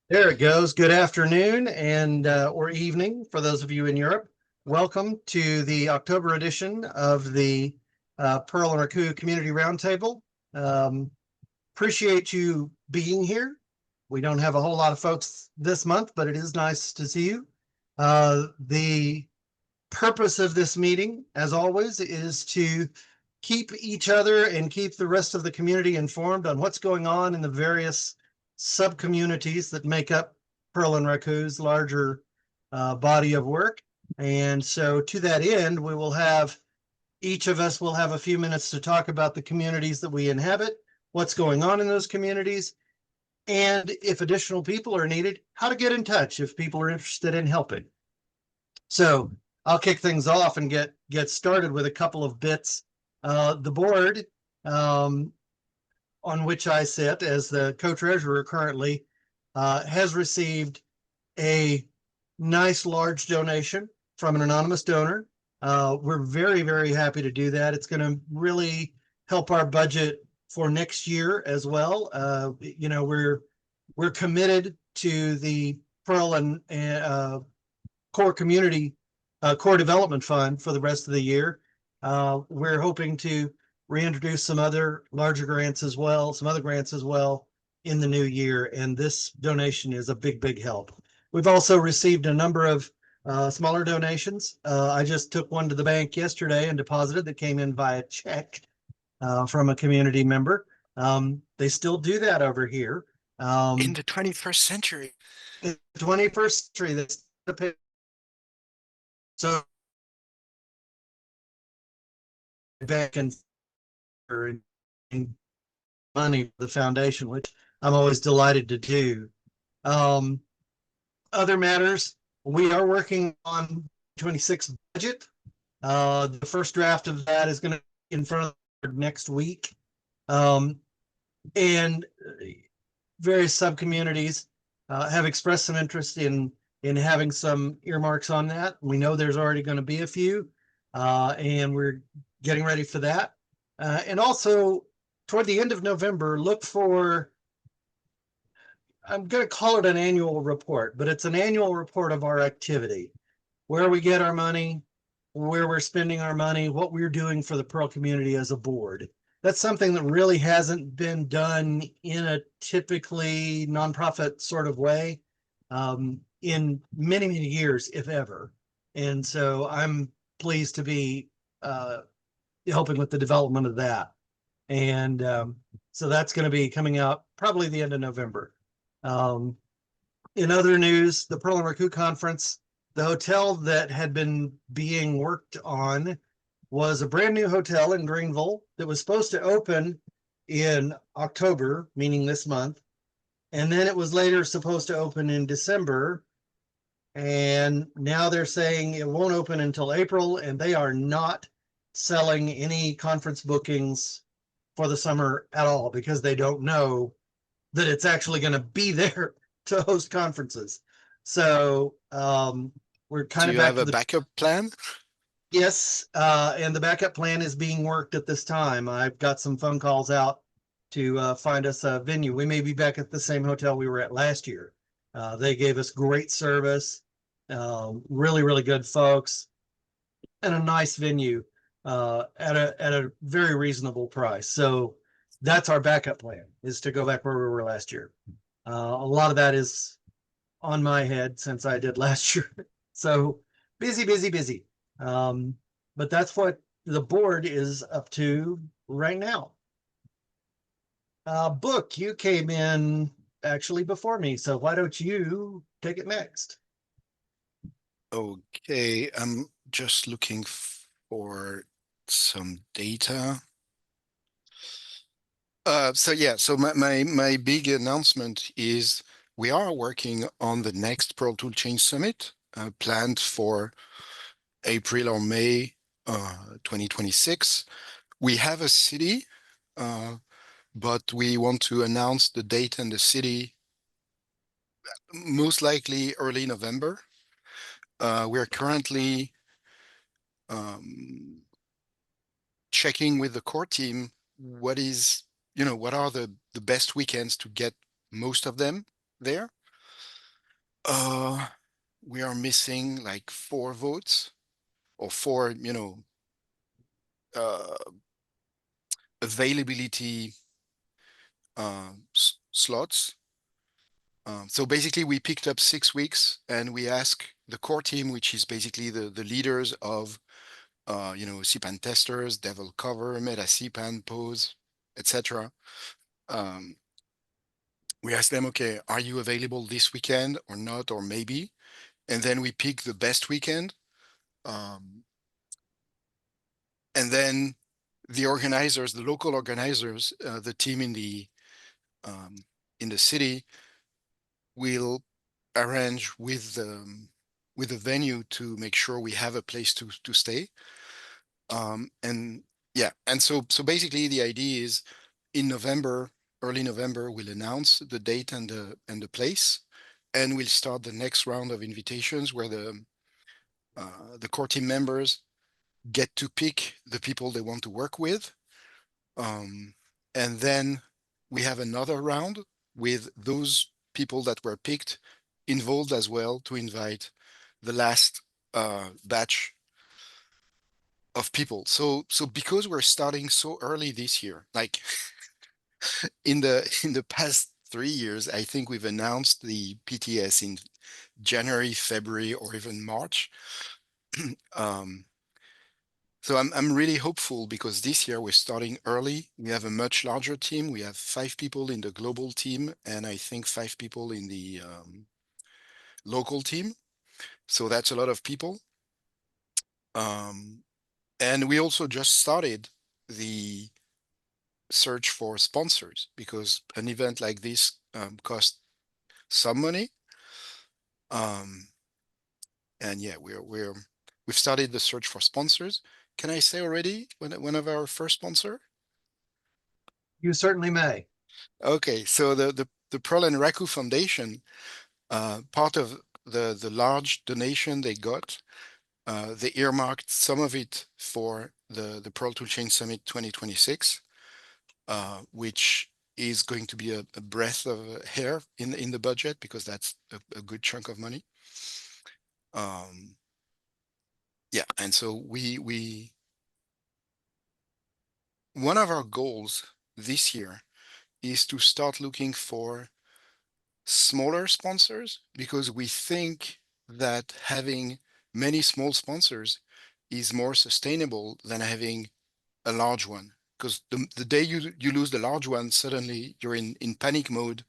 There it goes. Good afternoon and or evening for those of you in Europe. Welcome to the October edition of the Perl and Raku Community Roundtable. Appreciate you being here. We don't have a whole lot of folks this month, but it is nice to see you. The purpose of this meeting, as always, is to keep each other and keep the rest of the community informed on what's going on in the various sub-communities that make up Perl and Raku's larger body of work. And so to that end, each of us will have a few minutes to talk about the communities that we inhabit, what's going on in those communities, and if additional people are needed, how to get in touch if people are interested in helping. So I'll kick things off and get started with a couple of bits. The board, on which I sit as the co-treasurer currently, has received a nice large donation from an anonymous donor. We're very, very happy to do that. It's going to really help our budget for next year as well. We're committed to the Perl and Core Community Core Development Fund for the rest of the year. We're hoping to reintroduce some other larger grants as well, some other grants as well in the new year. And this donation is a big, big help. We've also received a number of smaller donations. I just took one to the bank yesterday and deposited that came in via check from a community member. They still do that over here. In the 21st century. In the 21st century, that's so back and money for the foundation, which I'm always delighted to do. Other matters, we are working on 26 budget. The first draft of that is going to be in front of next week. And various sub-communities have expressed some interest in having some earmarks on that. We know there's already going to be a few, and we're getting ready for that. And also, toward the end of November, look for, I'm going to call it an annual report, but it's an annual report of our activity, where we get our money, where we're spending our money, what we're doing for the Perl community as a board. That's something that really hasn't been done in a typically nonprofit sort of way in many, many years, if ever. And so I'm pleased to be helping with the development of that. And so that's going to be coming out probably the end of November. In other news, the Perl and Raku Conference, the hotel that had been being worked on was a brand new hotel in Greenville that was supposed to open in October, meaning this month. And then it was later supposed to open in December. And now they're saying it won't open until April, and they are not selling any conference bookings for the summer at all because they don't know that it's actually going to be there to host conferences. So we're kind of back to Do you have a backup plan? Yes, and the backup plan is being worked at this time. I've got some phone calls out to find us a venue. We may be back at the same hotel we were at last year. They gave us great service, really, really good folks, and a nice venue at a very reasonable price. So that's our backup plan, is to go back where we were last year. A lot of that is on my head since I did last year. So busy, busy, busy. But that's what the board is up to right now. Book, you came in actually before me, so why don't you take it next? Okay, I'm just looking for some data. So my big announcement is we are working on the next Perl Toolchain Summit planned for April or May 2026. We have a city, but we want to announce the date and the city most likely early November. We're currently checking with the core team what are the best weekends to get most of them there. We are missing like 4 votes or 4, availability slots. So basically we picked up 6 weeks and we asked the core team, which is basically the leaders of, CPAN testers, Devil Cover, Meta CPAN, Pose, etc. We asked them, okay, are you available this weekend or not, or maybe? And then we pick the best weekend. And then the organizers, the local organizers, the team in the city will arrange with the venue to make sure we have a place to stay. And yeah, and so basically the idea is in November, early November, we'll announce the date and the place, and we'll start the next round of invitations where the core team members get to pick the people they want to work with. And then we have another round with those people that were picked involved as well to invite the last batch of people. So because we're starting so early this year, like in the past 3 years, I think we've announced the PTS in January, February, or even March. So I'm really hopeful because this year we're starting early. We have a much larger team. We have 5 people in the global team, and I think 5 people in the local team. So that's a lot of people. And we also just started the search for sponsors because an event like this costs some money. And yeah, we've started the search for sponsors. Can I say already one of our first sponsor? You certainly may. Okay, so the Perl and Raku Foundation, part of the large donation they got, they earmarked some of it for the Perl Toolchain Summit 2026, which is going to be a breath of air in the budget because that's a good chunk of money. Yeah, and so one of our goals this year is to start looking for smaller sponsors because we think that having many small sponsors is more sustainable than having a large one. Because the day you lose the large one, suddenly you're in panic mode,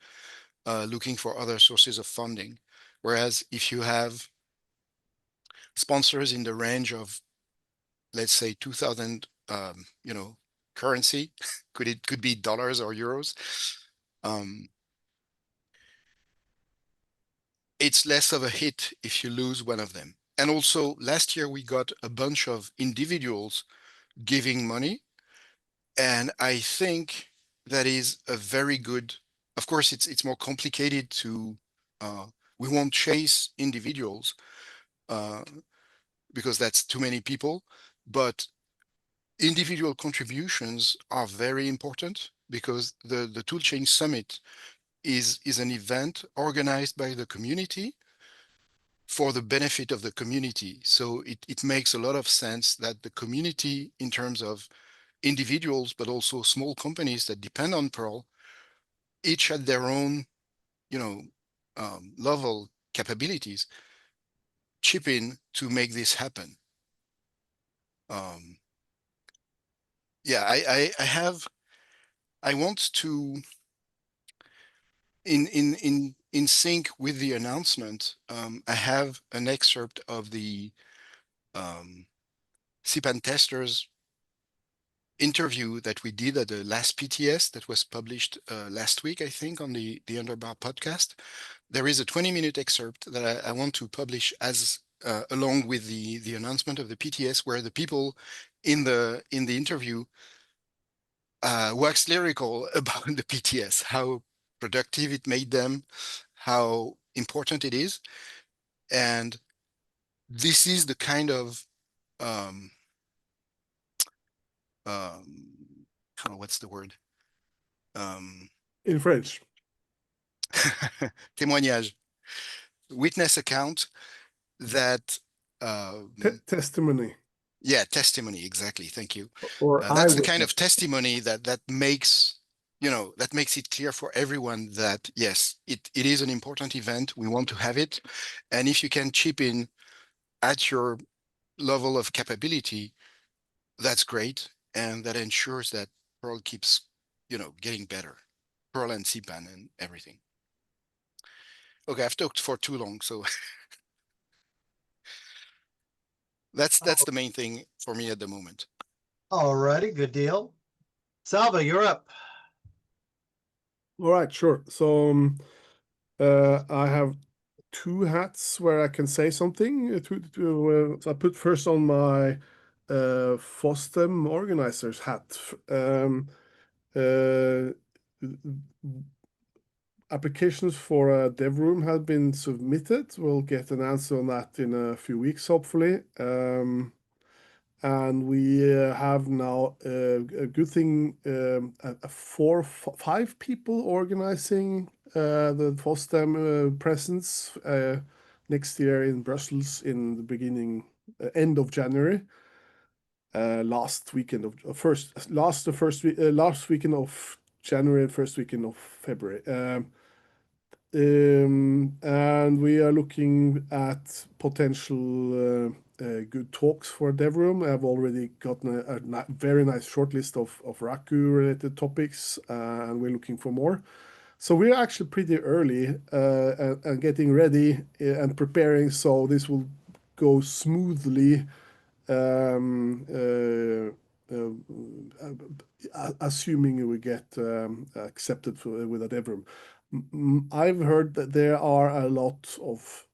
looking for other sources of funding. Whereas if you have sponsors in the range of, let's say, 2,000, currency, could be dollars or euros. It's less of a hit if you lose one of them. And also last year we got a bunch of individuals giving money. And I think that is a very good, of course, it's more complicated to, we won't chase individuals because that's too many people, but individual contributions are very important because the Toolchain Summit is an event organized by the community for the benefit of the community. So it makes a lot of sense that the community, in terms of individuals, but also small companies that depend on Perl, each at their own, level capabilities, chip in to make this happen. Yeah, I want to, in sync with the announcement, I have an excerpt of the CPAN testers interview that we did at the last PTS that was published last week, I think, on the Underbar podcast. There is a 20-minute excerpt that I want to publish as along with the announcement of the PTS, where the people in the interview wax lyrical about the PTS, how productive it made them, how important it is. And this is the kind of what's the word? In French. Témoignage. witness account that Testimony yeah, testimony, exactly. Thank you. or That's the kind eyewitness. of testimony that makes, that makes it clear for everyone that yes, it is an important event. We want to have it. And if you can chip in at your level of capability, that's great. And that ensures that Perl keeps, getting better. Perl and CPAN and everything. Okay, I've talked for too long, so that's the main thing for me at the moment. All righty, good deal. Salve, you're up. All right, sure. So I have two hats where I can say something. So I put first on my FOSDEM organizer's hat. Uh, Applications for a dev room have been submitted. We'll get an answer on that in a few weeks, hopefully. And we have now a good thing, five people organizing the FOSDEM presence next year in Brussels in the end of January. Last weekend of January, first weekend of February. And we are looking at potential good talks for DevRoom. I've already gotten a very nice shortlist of Raku-related topics, and we're looking for more. So we're actually pretty early and getting ready and preparing, so this will go smoothly, assuming we get accepted with a DevRoom. I've heard that there are a lot of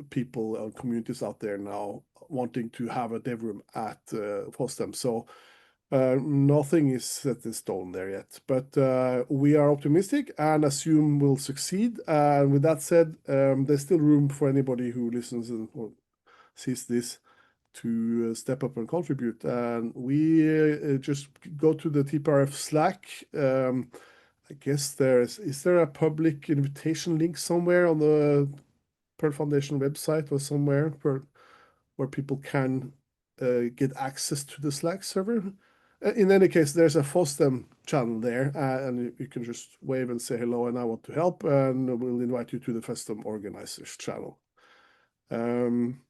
people and communities out there now wanting to have a dev room at FOSDEM. So nothing is set in stone there yet, but we are optimistic and assume we'll succeed. And with that said, there's still room for anybody who listens or sees this to step up and contribute. And we just go to the TPRF Slack. I guess is there a public invitation link somewhere on the Perl Foundation website or somewhere where people can get access to the Slack server? In any case, there's a FOSDEM channel there, and you can just wave and say hello, and I want to help, and we'll invite you to the FOSDEM organizers channel. And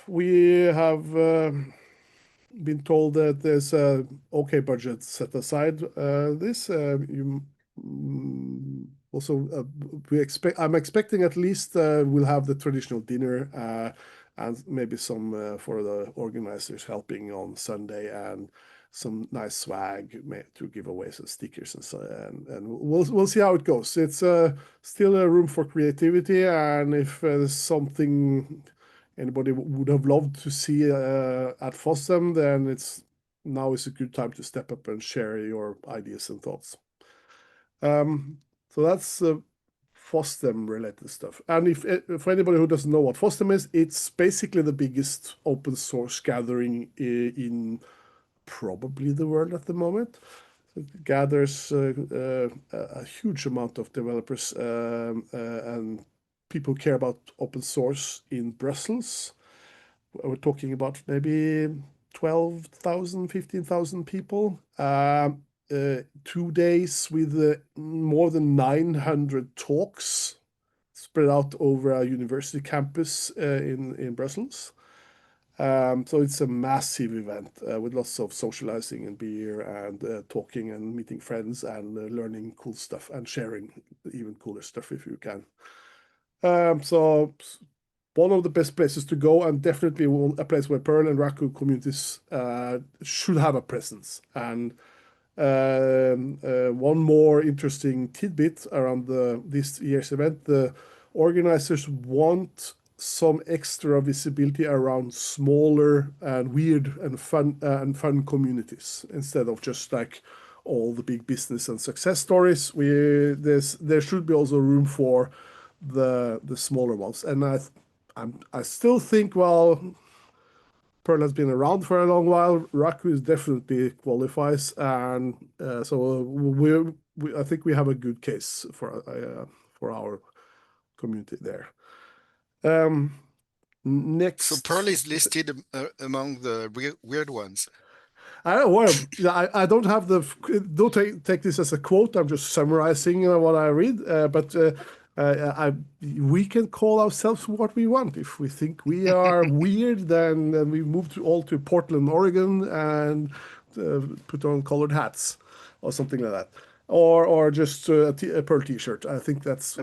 we have been told that there's a okay budget set aside. Also I'm expecting at least we'll have the traditional dinner and maybe some for the organizers helping on Sunday, and some nice swag to give away, some stickers and so, and we'll see how it goes. It's still a room for creativity, and if there's something anybody would have loved to see at FOSDEM, then now is a good time to step up and share your ideas and thoughts. So that's FOSDEM related stuff. And for anybody who doesn't know what FOSDEM is, it's basically the biggest open source gathering in probably the world at the moment. It gathers a huge amount of developers and people care about open source in Brussels. We're talking about maybe 12,000, 15,000 people. 2 days with more than 900 talks spread out over a university campus in Brussels. So it's a massive event with lots of socializing and beer and talking and meeting friends and learning cool stuff and sharing even cooler stuff if you can. So one of the best places to go, and definitely a place where Perl and Raku communities should have a presence. And one more interesting tidbit around this year's event, the organizers want some extra visibility around smaller and weird and fun communities instead of just like all the big business and success stories. There should be also room for the smaller ones, and I still think, well, Perl has been around for a long while. Raku is definitely qualifies, and so I think we have a good case for for our community there. Next. So Perl is listed among the weird ones. I don't have don't take this as a quote. I'm just summarizing what I read. But we can call ourselves what we want. If we think we are weird, then we move to Portland, Oregon, and put on colored hats or something like that, or just a Perl T-shirt. I think that's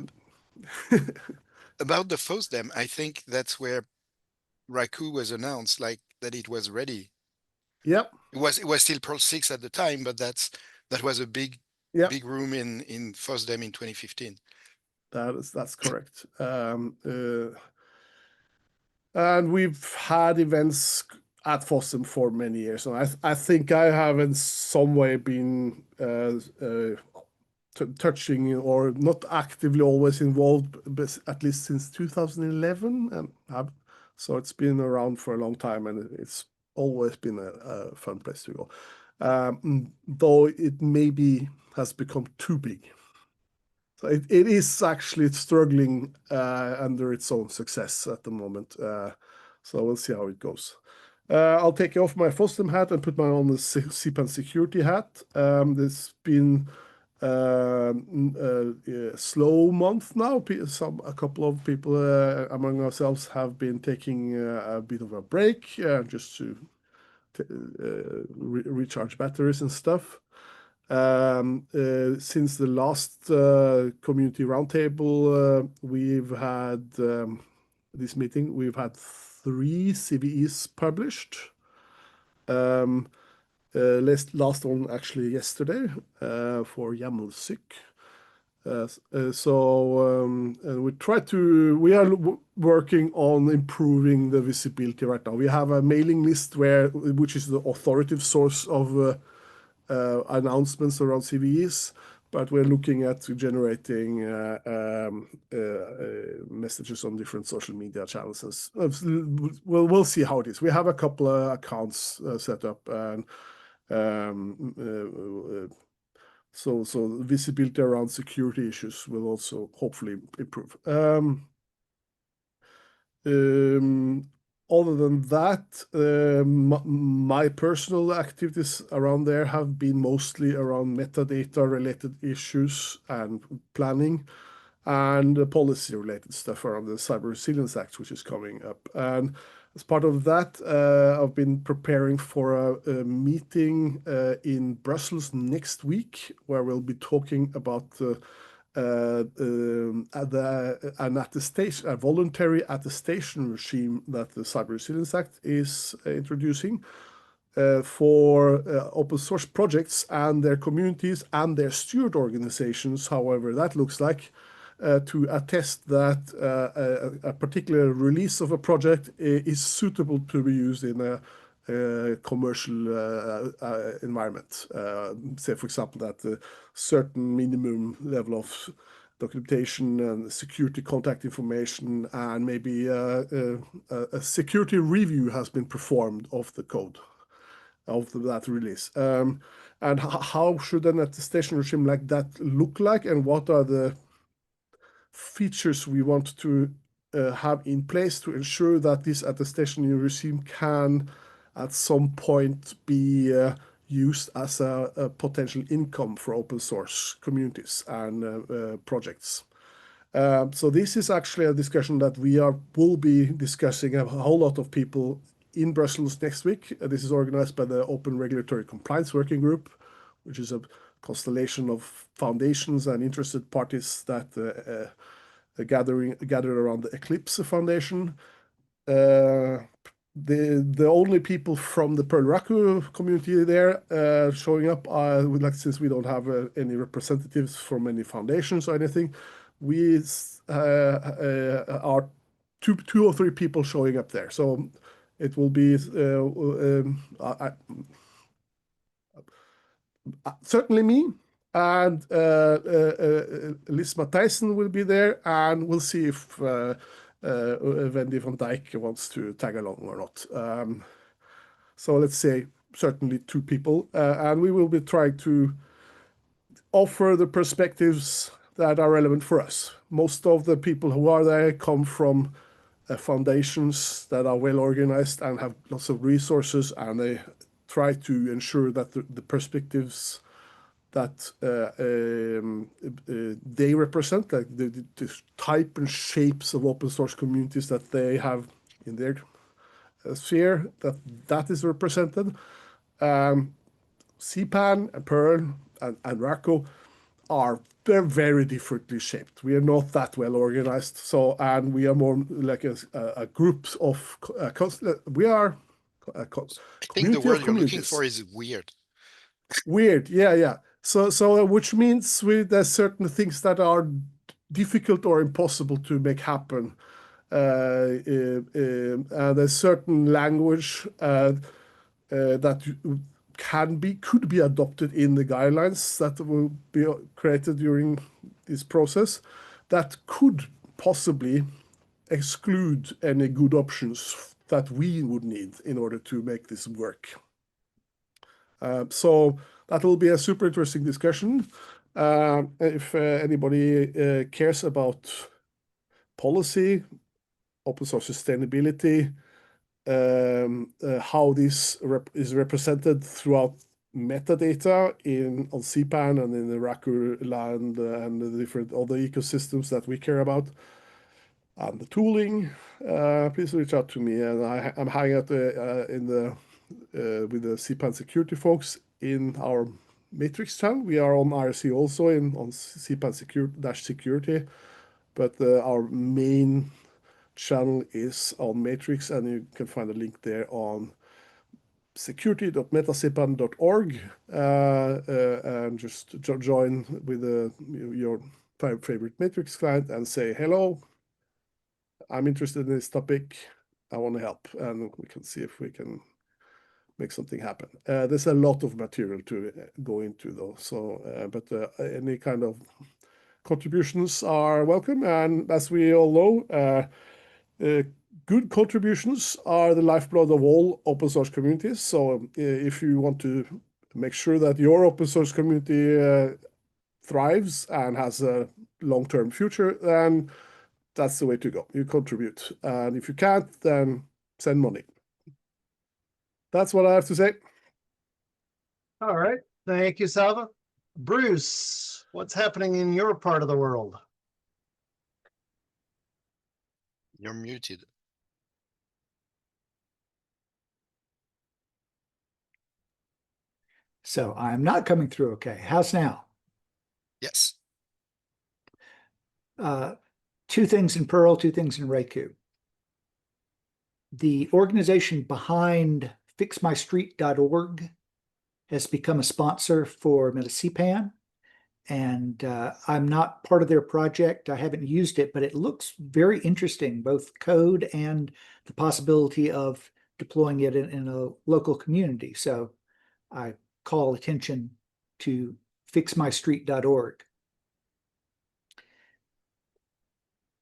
about the FOSDEM. I think that's where Raku was announced, like that it was ready. Yep. It was still Perl 6 at the time, but that was a big room in FOSDEM in 2015. That's correct. And we've had events at FOSDEM for many years, and I think I have in some way been touching or not actively always involved, but at least since 2011, so it's been around for a long time, and it's always been a fun place to go, though it maybe has become too big. So it is actually struggling under its own success at the moment. So we'll see how it goes. I'll take off my FOSDEM hat and put my own CPAN security hat. There's been a slow month now. A couple of people among ourselves have been taking a bit of a break just to recharge batteries and stuff. Since the last community roundtable, we've had this meeting, we've had 3 CVEs published. Last one actually yesterday for YAML-SYK. We are working on improving the visibility right now. We have a mailing list which is the authoritative source of announcements around CVEs, but we're looking at generating messages on different social media channels. We'll see how it is. We have a couple of accounts set up, and so visibility around security issues will also hopefully improve. Other than that, my personal activities around there have been mostly around metadata-related issues and planning, and policy-related stuff around the Cyber Resilience Act, which is coming up. And as part of that, I've been preparing for a meeting in Brussels next week, where we'll be talking about a voluntary attestation regime that the Cyber Resilience Act is introducing for open source projects and their communities and their steward organizations, however that looks like, to attest that a particular release of a project is suitable to be used in a commercial environment. Say, for example, that a certain minimum level of documentation and security contact information and maybe a security review has been performed of the code of that release. And how should an attestation regime like that look like, and what are the features we want to have in place to ensure that this attestation regime can at some point be used as a potential income for open source communities and projects. So this is actually a discussion that will be discussing a whole lot of people in Brussels next week. This is organized by the Open Regulatory Compliance Working Group, which is a constellation of foundations and interested parties that gathered around the Eclipse Foundation. The only people from the Perl Raku community there showing up since we don't have any representatives from any foundations or anything, we are two or three people showing up there. So it will be certainly me, and Liz Matthijssen will be there, and we'll see if Wendy van Dijk wants to tag along or not. So let's say certainly 2 people, and we will be trying to offer the perspectives that are relevant for us. most of the people who are there come from foundations that are well organized and have lots of resources, and they try to ensure that the perspectives that they represent, like the type and shapes of open source communities that they have in their sphere, that is represented. CPAN and Perl and Raku they're very differently shaped. We are not that well organized. So, and we are more like a group of, we are a I think the community word of you're looking communities. for is weird. Weird, yeah. So which means there's certain things that are difficult or impossible to make happen. There's certain language that could be adopted in the guidelines that will be created during this process that could possibly exclude any good options that we would need in order to make this work. So that will be a super interesting discussion. If anybody cares about policy, open source sustainability, how this is represented throughout metadata on CPAN and in the Raku land and the different other ecosystems that we care about, and the tooling, please reach out to me. And I'm hanging out with the CPAN security folks in our Matrix channel. We are on IRC also on CPAN security, but our main channel is on Matrix, and you can find a link there on security.metacpan.org, and just join with your favorite Matrix client and say, hello, I'm interested in this topic, I want to help, and we can see if we can make something happen. There's a lot of material to go into though, so but any kind of contributions are welcome, and as we all know, good contributions are the lifeblood of all open source communities. So if you want to make sure that your open source community thrives and has a long-term future, then that's the way to go. You contribute. And if you can't, then send money. That's what I have to say. All right. Thank you, Salve. Bruce, what's happening in your part of the world? You're muted. So I'm not coming through okay. How's now? Yes. 2 things in Perl, 2 things in Raku. The organization behind fixmystreet.org has become a sponsor for MetaCPAN, and I'm not part of their project. I haven't used it, but it looks very interesting, both code and the possibility of deploying it in a local community. So I call attention to fixmystreet.org.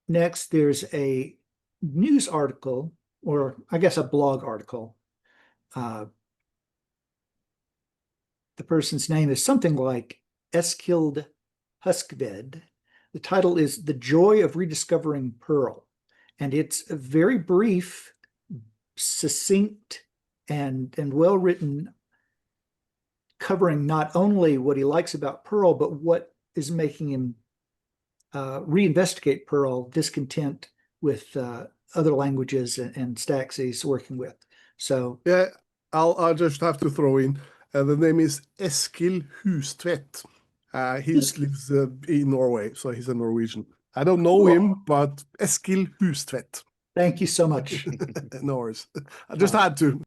Next, there's a news article, or I guess a blog article. The person's name is something like Eskild Huskved. The title is The Joy of Rediscovering Perl. And it's a very brief, succinct, and well-written, covering not only what he likes about Perl, but what is making him reinvestigate Perl, discontent with other languages and stacks he's working with. So yeah, I'll just have to throw in. The name is Eskil Hustvedt. He lives in Norway, so he's a Norwegian. I don't know him, but Eskil Hustvedt. Thank you so much. No worries. I just had to.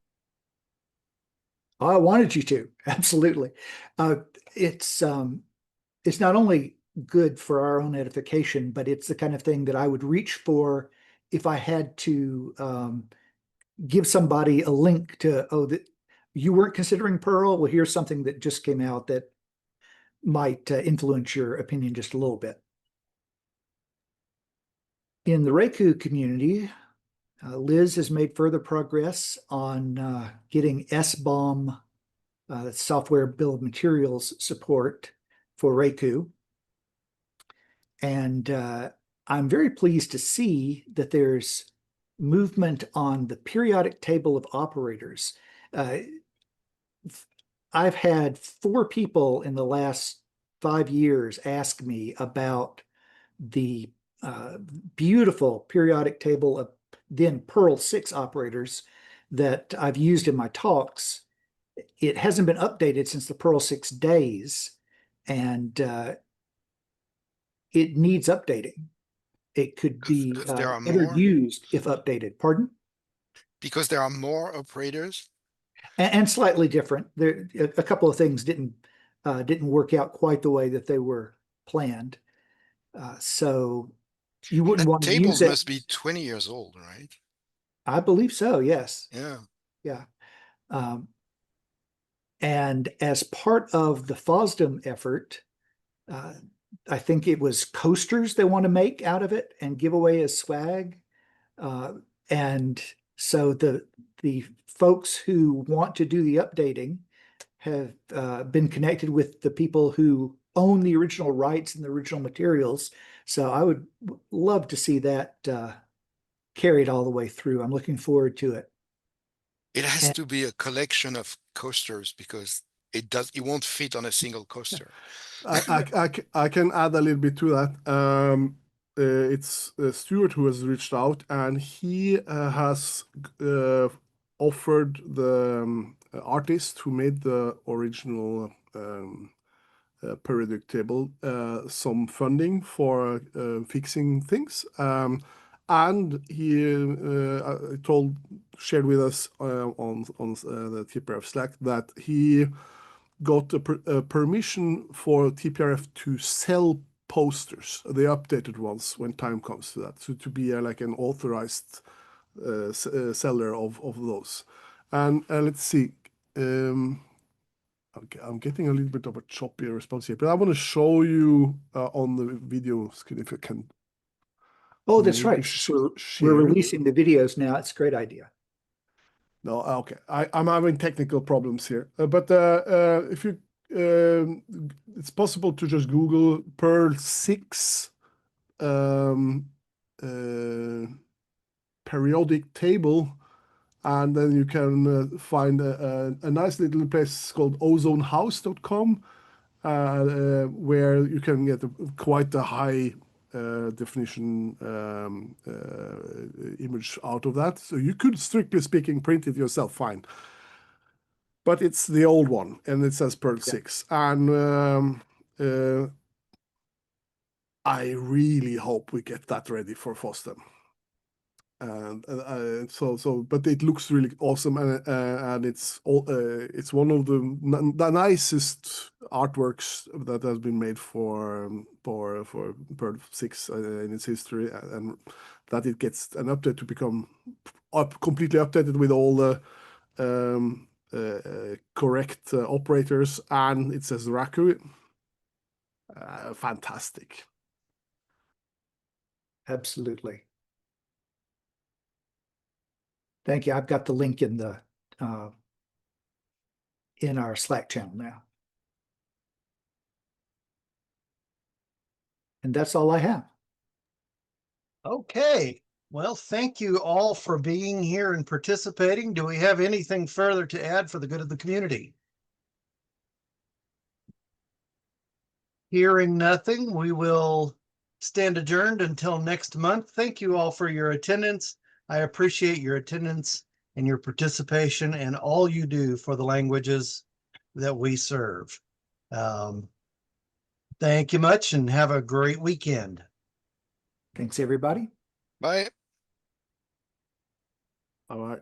I wanted you to, absolutely. It's not only good for our own edification, but it's the kind of thing that I would reach for if I had to give somebody a link to, oh, that you weren't considering Perl. Well, here's something that just came out that might influence your opinion just a little bit. In the Raku community, Liz has made further progress on getting SBOM, software bill of materials support for Raku. And I'm very pleased to see that there's movement on the periodic table of operators. I've had 4 people in the last 5 years ask me about the beautiful periodic table of then Perl 6 operators that I've used in my talks. It hasn't been updated since the Perl 6 days, and it needs updating. It could be Because there are better more? used if updated. Pardon? Because there are more operators? And slightly different. There, a couple of things didn't work out quite the way that they were planned. So you wouldn't That want to use tables it. must be 20 years old, right? I believe so. Yes. Yeah. Yeah. And as part of the FOSDEM effort, I think it was coasters they want to make out of it and give away as swag. And so the folks who want to do the updating have been connected with the people who own the original rights and the original materials. So I would love to see that carried all the way through. I'm looking forward to it. It has to be a collection of coasters because it won't fit on a single coaster. I can add a little bit to that. It's Stuart who has reached out, and he has offered the artist who made the original periodic table some funding for fixing things. And he shared with us on the TPRF Slack that he got a permission for TPRF to sell posters, the updated ones, when time comes to that. So to be like an authorized seller of those. And let's see. Okay, I'm getting a little bit of a choppy response here, but I want to show you on the video screen if you can. Oh, that's right. We're releasing the videos now. It's a great idea. No, okay. I'm having technical problems here, but if you, it's possible to just Google Perl 6 periodic table, and then you can find a nice little place called ozonehouse.com, where you can get quite a high definition image out of that. So you could, strictly speaking, print it yourself, fine. But it's the old one, and it says Perl 6. And I really hope we get that ready for FOSDEM. And but it looks really awesome, and it's one of the nicest artworks that has been made for Perl 6 in its history, and that it gets an update to become completely updated with all the correct operators, and it says Raku. Fantastic. Absolutely. Thank you. I've got the link in the in our Slack channel now. And that's all I have. Okay. Well, thank you all for being here and participating. Do we have anything further to add for the good of the community? Hearing nothing, we will stand adjourned until next month. Thank you all for your attendance. I appreciate your attendance and your participation and all you do for the languages that we serve. Thank you much and have a great weekend. Thanks, everybody. Bye. All right.